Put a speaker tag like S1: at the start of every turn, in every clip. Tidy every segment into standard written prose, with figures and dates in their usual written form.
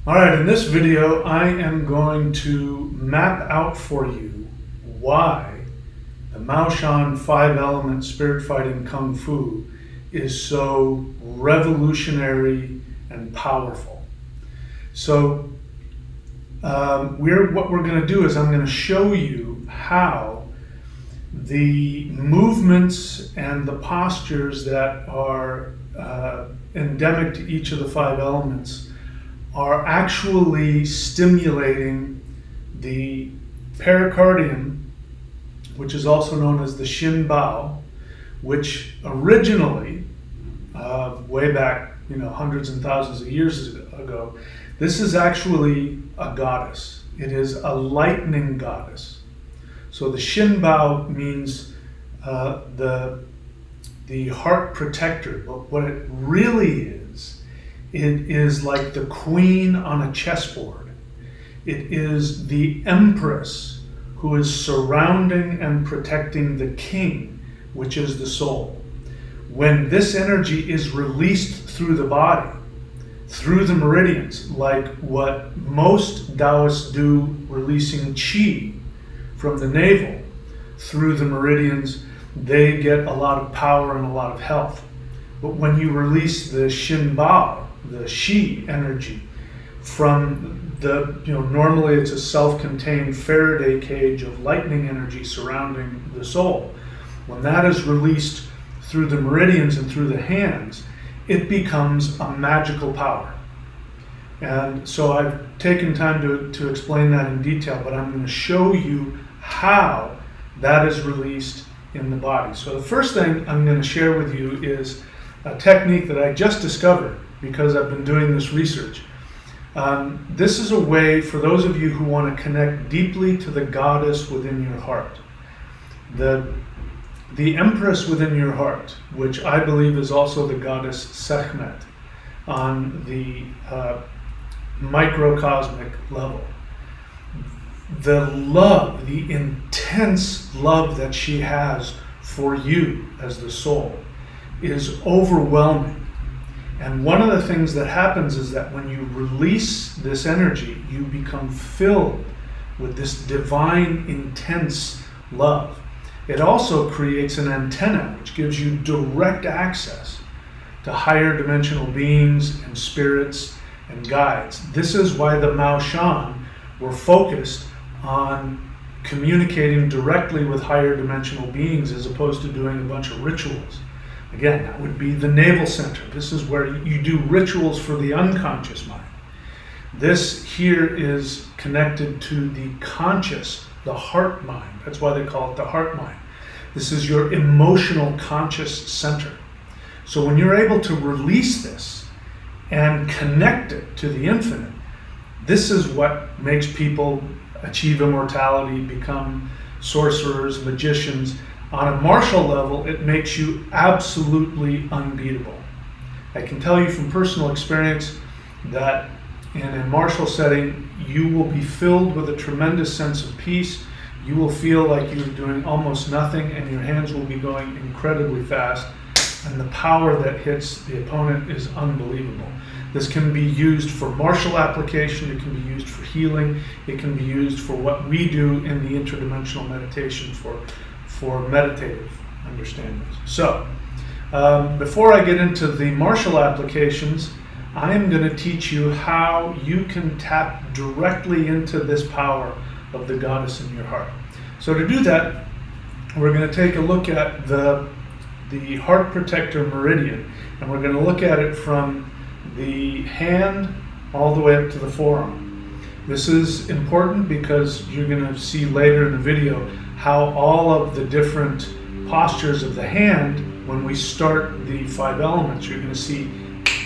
S1: All right, in this video, I am going to map out for you why the Maoshan five-element spirit fighting Kung Fu is so revolutionary and powerful. So what we're going to do is I'm going to show you how the movements and the postures that are endemic to each of the five elements are actually stimulating the pericardium, which is also known as the Shin Bao, which originally, way back, hundreds and thousands of years ago, this is actually a goddess. It is a lightning goddess. So the Shin Bao means the heart protector, but what it really is, it is like the queen on a chessboard. It is the empress who is surrounding and protecting the king, which is the soul. When this energy is released through the body, through the meridians, like what most Taoists do, releasing qi from the navel through the meridians, they get a lot of power and a lot of health. But when you release the Shin Bao, the Shi energy, from normally it's a self-contained Faraday cage of lightning energy surrounding the soul. When that is released through the meridians and through the hands, it becomes a magical power. And so I've taken time to explain that in detail, but I'm going to show you how that is released in the body. So the first thing I'm going to share with you is a technique that I just discovered because I've been doing this research. This is a way for those of you who want to connect deeply to the goddess within your heart. The empress within your heart, which I believe is also the goddess Sekhmet on the microcosmic level. The love, the intense love that she has for you as the soul is overwhelming. And one of the things that happens is that when you release this energy, you become filled with this divine, intense love. It also creates an antenna, which gives you direct access to higher dimensional beings and spirits and guides. This is why the Maoshan were focused on communicating directly with higher dimensional beings as opposed to doing a bunch of rituals. Again, that would be the navel center. This is where you do rituals for the unconscious mind. This here is connected to the conscious, the heart mind. That's why they call it the heart mind. This is your emotional conscious center. So when you're able to release this and connect it to the infinite, this is what makes people achieve immortality, become sorcerers, magicians. On a martial level, it makes you absolutely unbeatable. I can tell you from personal experience that in a martial setting, you will be filled with a tremendous sense of peace. You will feel like you're doing almost nothing and your hands will be going incredibly fast. And the power that hits the opponent is unbelievable. This can be used for martial application, it can be used for healing, it can be used for what we do in the interdimensional meditation for meditative understandings. So, before I get into the martial applications, I am going to teach you how you can tap directly into this power of the goddess in your heart. So to do that, we're going to take a look at the heart protector meridian, and we're going to look at it from the hand all the way up to the forearm. This is important because you're going to see later in the video how all of the different postures of the hand, when we start the five elements, you're going to see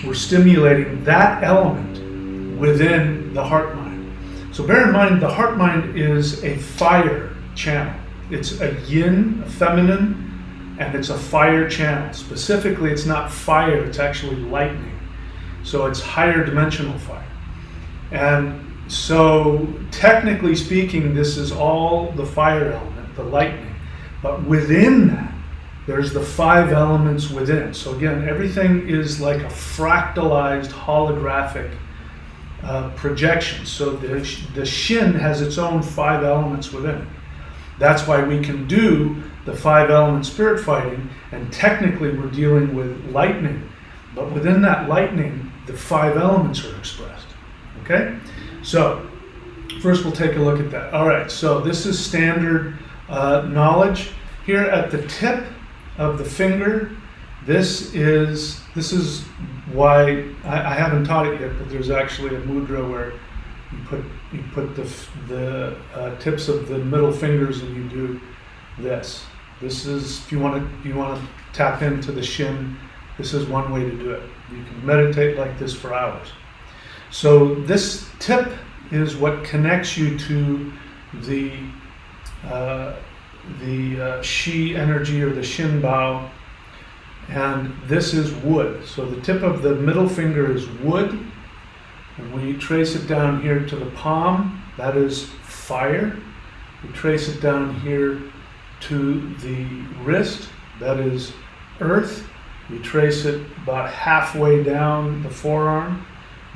S1: we're stimulating that element within the heart mind. So bear in mind, the heart mind is a fire channel. It's a yin, a feminine, and it's a fire channel. Specifically, it's not fire, it's actually lightning. So it's higher dimensional fire. And so technically speaking, this is all the fire element, the lightning. But within that, there's the five elements within. So again, everything is like a fractalized holographic projections. So the shin has its own 5 elements within it. That's why we can do the 5 element spirit fighting, and technically we're dealing with lightning, but within that lightning, the 5 elements are expressed. Okay? So, first we'll take a look at that. All right, so this is standard knowledge. Here at the tip of the finger, this is why I haven't taught it yet, but there's actually a mudra where you put the tips of the middle fingers and you do this. This is, if you want to tap into the shin, this is one way to do it. You can meditate like this for hours. So this tip is what connects you to the Shi energy, or the Shin Bao, and this is wood. So the tip of the middle finger is wood, and when you trace it down here to the palm, that is fire. You trace it down here to the wrist, that is earth. You trace it about halfway down the forearm,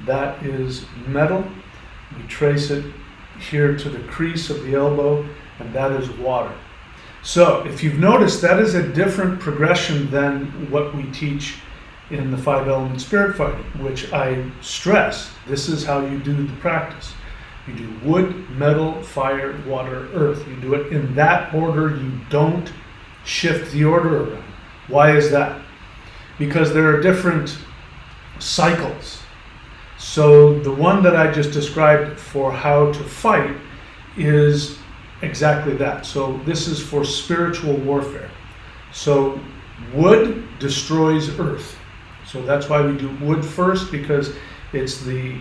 S1: that is metal. You trace it here to the crease of the elbow, and that is water. So if you've noticed, that is a different progression than what we teach in the 5 element spirit fighting, which I stress, this is how you do the practice. You do wood, metal, fire, water, earth. You do it in that order. You don't shift the order around. Why is that? Because there are different cycles. So the one that I just described for how to fight is exactly that. So this is for spiritual warfare. So wood destroys earth. So that's why we do wood first, because it's the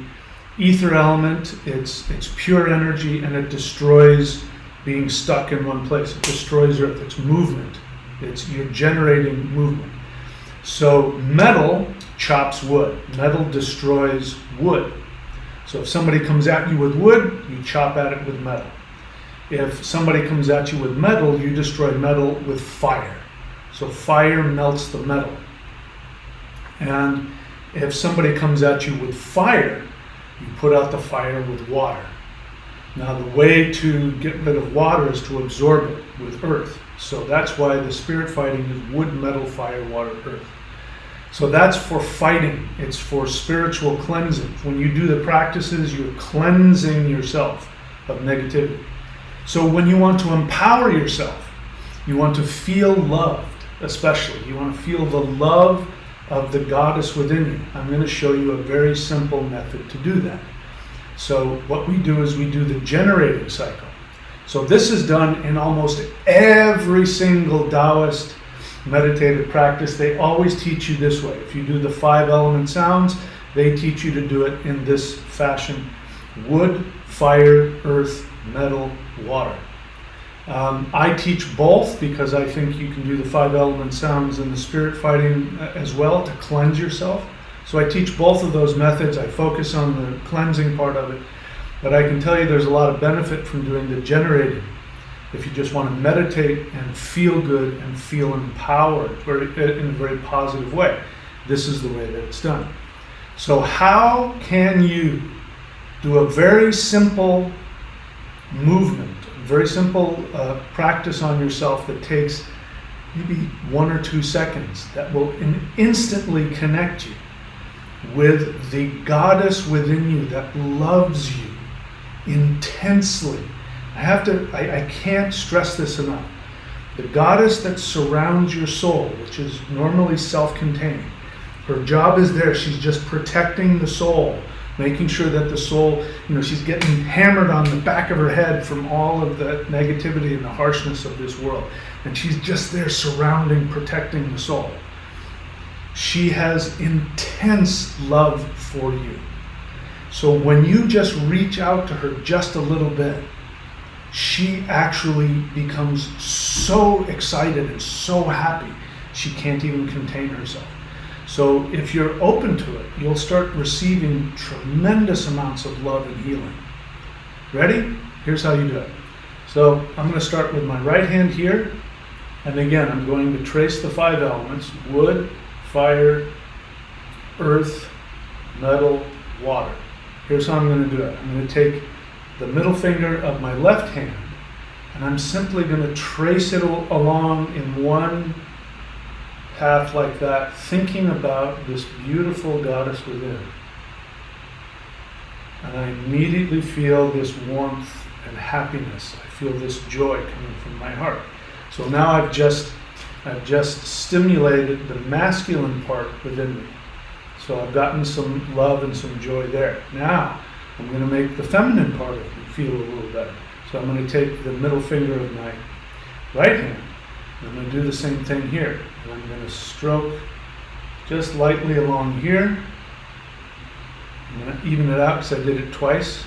S1: ether element, it's pure energy, and it destroys being stuck in one place. It destroys earth. It's movement. You're generating movement. So metal chops wood. Metal destroys wood. So if somebody comes at you with wood, you chop at it with metal. If somebody comes at you with metal, you destroy metal with fire. So fire melts the metal. And if somebody comes at you with fire, you put out the fire with water. Now the way to get rid of water is to absorb it with earth. So that's why the spirit fighting is wood, metal, fire, water, earth. So that's for fighting. It's for spiritual cleansing. When you do the practices, you're cleansing yourself of negativity. So when you want to empower yourself, you want to feel loved, especially. You want to feel the love of the goddess within you. I'm going to show you a very simple method to do that. So what we do is we do the generating cycle. So this is done in almost every single Taoist meditative practice. They always teach you this way. If you do the 5 element sounds, they teach you to do it in this fashion: wood, fire, earth, metal, water. I teach both because I think you can do the 5 element sounds and the spirit fighting as well to cleanse yourself. So I teach both of those methods. I focus on the cleansing part of it, but I can tell you there's a lot of benefit from doing the generating. If you just want to meditate and feel good and feel empowered in a very positive way, this is the way that it's done. So how can you do a very simple movement, very simple practice on yourself that takes maybe 1 or 2 seconds, that will instantly connect you with the goddess within you that loves you intensely? I can't stress this enough. The goddess that surrounds your soul, which is normally self-contained, her job is there. She's just protecting the soul, making sure that the soul, she's getting hammered on the back of her head from all of the negativity and the harshness of this world. And she's just there surrounding, protecting the soul. She has intense love for you. So when you just reach out to her just a little bit, she actually becomes so excited and so happy, she can't even contain herself. So if you're open to it, you'll start receiving tremendous amounts of love and healing. Ready? Here's how you do it. So I'm going to start with my right hand here. And again, I'm going to trace the 5 elements: wood, fire, earth, metal, water. here's how I'm going to do it. I'm going to take the middle finger of my left hand, and I'm simply going to trace it along in one path like that, thinking about this beautiful goddess within. And I immediately feel this warmth and happiness. I feel this joy coming from my heart. So now I've just stimulated the masculine part within me. So I've gotten some love and some joy there. Now I'm going to make the feminine part of me feel a little better. So I'm going to take the middle finger of my right hand. I'm going to do the same thing here. And I'm going to stroke just lightly along here. I'm going to even it out because I did it twice.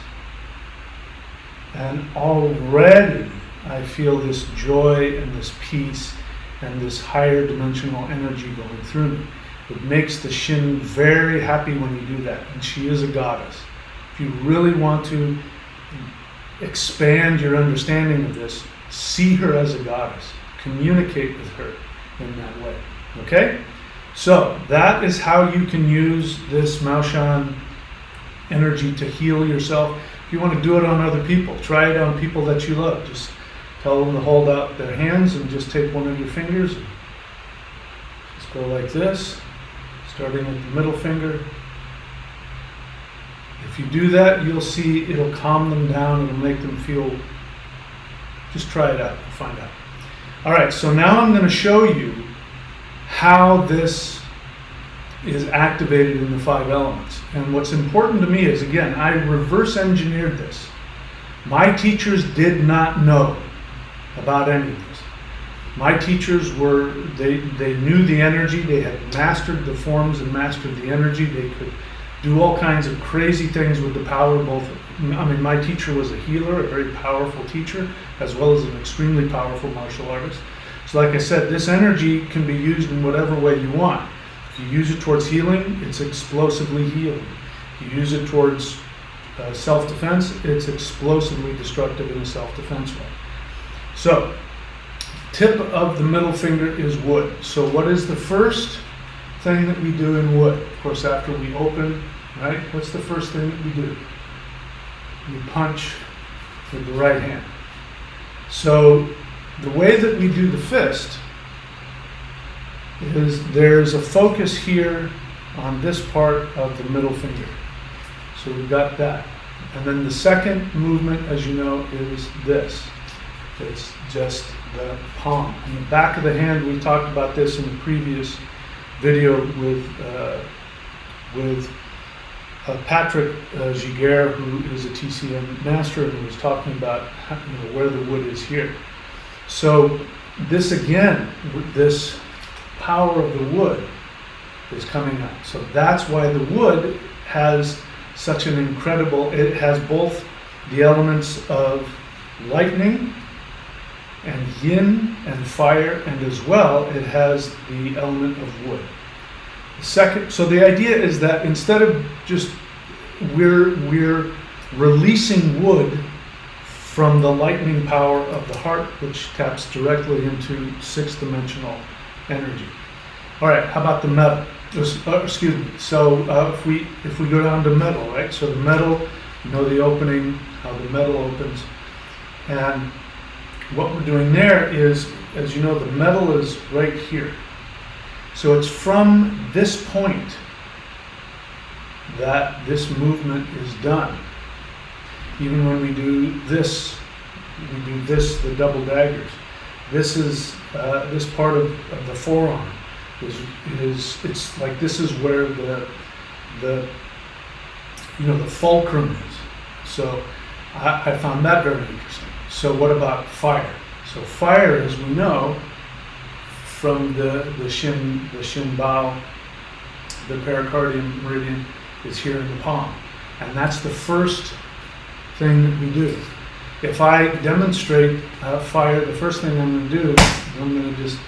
S1: And already I feel this joy and this peace and this higher dimensional energy going through me. It makes the Shin very happy when you do that. And she is a goddess. If you really want to expand your understanding of this, see her as a goddess. Communicate with her in that way. Okay? So that is how you can use this Maoshan energy to heal yourself. If you want to do it on other people, try it on people that you love. Just tell them to hold out their hands and just take one of your fingers. Just go like this, starting with the middle finger. If you do that, you'll see it'll calm them down. It'll make them feel, just try it out and find out. All right, so now I'm going to show you how this is activated in the 5 elements. And what's important to me is, again, I reverse engineered this. My teachers did not know about any of this. My teachers were, they knew the energy, they had mastered the forms and mastered the energy. They could do all kinds of crazy things with the power, both, I mean, my teacher was a healer, a very powerful teacher, as well as an extremely powerful martial artist. So like I said, this energy can be used in whatever way you want. If you use it towards healing, it's explosively healing. If you use it towards self-defense, it's explosively destructive in a self-defense way. So, tip of the middle finger is wood. So what is the first thing that we do in wood? Of course, after we open, right? What's the first thing that we do? We punch with the right hand. So the way that we do the fist is there's a focus here on this part of the middle finger. So we've got that. And then the second movement, as you know, is this. It's just the palm. On the back of the hand, we talked about this in the previous video with Patrick Giguère, who is a TCM master, and he was talking about where the wood is here. So this again, this power of the wood is coming out. So that's why the wood has such an incredible, it has both the elements of lightning and yin and fire, and as well it has the element of wood. So the idea is that instead of just we're releasing wood from the lightning power of the heart, which taps directly into 6th dimensional energy. All right, how about the metal? Excuse me. So if we go down to metal, right? So the metal, you know the opening, how the metal opens, and what we're doing there is, as you know, the metal is right here. So it's from this point that this movement is done. Even when we do this, the double daggers. This is this part of the forearm is it's like this is where the fulcrum is. So I found that very interesting. So what about fire? So fire, as we know, from the shin bao, the pericardium meridian is here in the palm, and that's the first thing that we do. If I demonstrate fire, the first thing I'm going to do is I'm going to just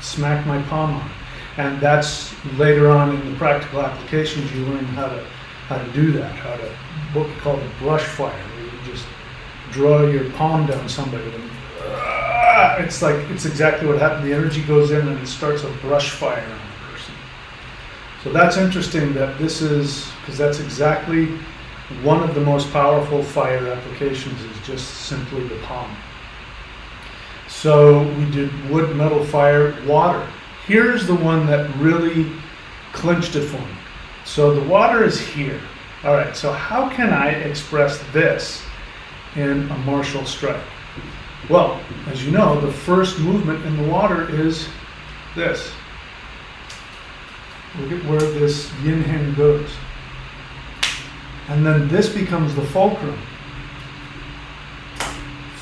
S1: smack my palm on, and that's later on in the practical applications you learn how to do that, what we call the brush fire, where you just draw your palm down somebody and it's exactly what happened. The energy goes in and it starts a brush fire on the person. So that's interesting that this is, because that's exactly one of the most powerful fire applications is just simply the palm. So we did wood, metal, fire, water. Here's the one that really clinched it for me. So the water is here. All right, so how can I express this in a martial strike? Well, as you know, the first movement in the water is this. Look at where this yin-yang goes. And then this becomes the fulcrum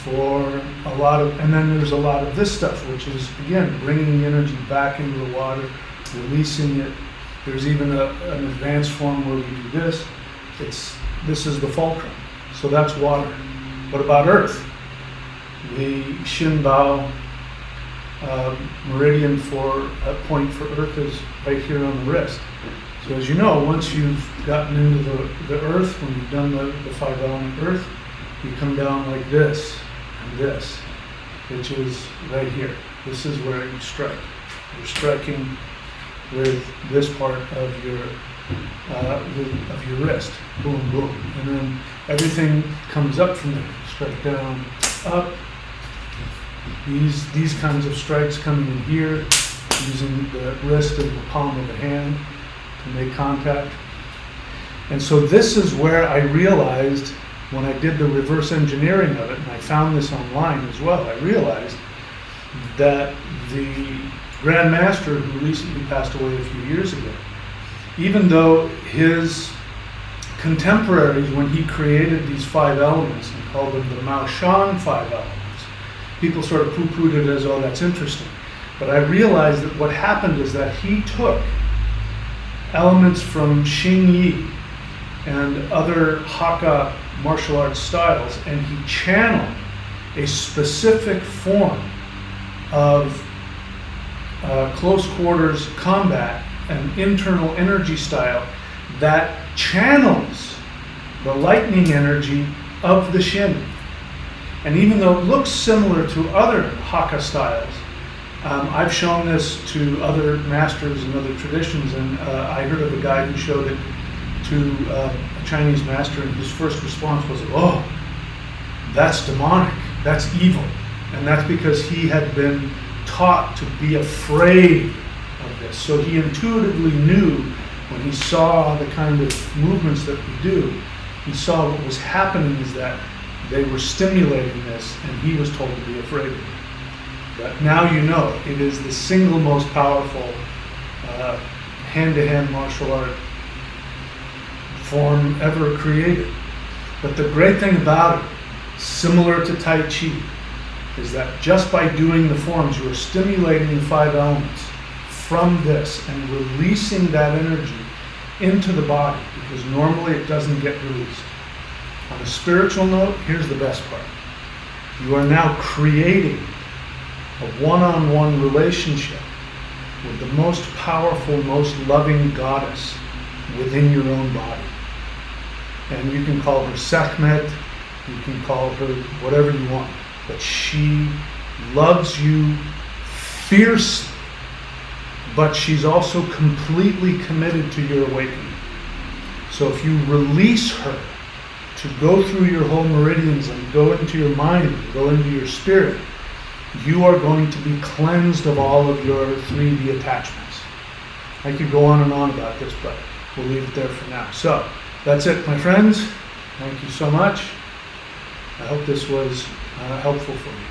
S1: for a lot of, and then there's a lot of this stuff, which is, again, bringing the energy back into the water, releasing it. There's even an advanced form where we do this. This is the fulcrum. So that's water. What about earth? The Shin Bao meridian for a point for earth is right here on the wrist. So as you know, once you've gotten into the earth, when you've done the 5 element earth, you come down like this and this, which is right here. This is where you strike. You're striking with this part of your wrist. Boom, boom. And then everything comes up from there. Strike down, up. These kinds of strikes coming in here, using the wrist and the palm of the hand to make contact. And so this is where I realized, when I did the reverse engineering of it, and I found this online as well, I realized that the Grand Master, who recently passed away a few years ago, even though his contemporaries, when he created these 5 elements and called them the Mao Shan 5 elements, people sort of poo-pooed it as, oh, that's interesting. But I realized that what happened is that he took elements from Xing Yi and other Hakka martial arts styles, and he channeled a specific form of close quarters combat, an internal energy style that channels the lightning energy of the Shin. And even though it looks similar to other Hakka styles, I've shown this to other masters and other traditions, and I heard of a guy who showed it to a Chinese master, and his first response was, oh, that's demonic, that's evil. And that's because he had been taught to be afraid of this. So he intuitively knew, when he saw the kind of movements that we do, he saw what was happening is that they were stimulating this, and he was told to be afraid of it. But now you know, it is the single most powerful hand-to-hand martial art form ever created. But the great thing about it, similar to Tai Chi, is that just by doing the forms, you are stimulating the 5 elements from this and releasing that energy into the body, because normally it doesn't get released. On a spiritual note, here's the best part. You are now creating a one-on-one relationship with the most powerful, most loving goddess within your own body. And you can call her Sekhmet, you can call her whatever you want, but she loves you fiercely, but she's also completely committed to your awakening. So if you release her to go through your whole meridians and go into your mind, and go into your spirit, you are going to be cleansed of all of your 3D attachments. I could go on and on about this, but we'll leave it there for now. So that's it, my friends. Thank you so much. I hope this was helpful for you.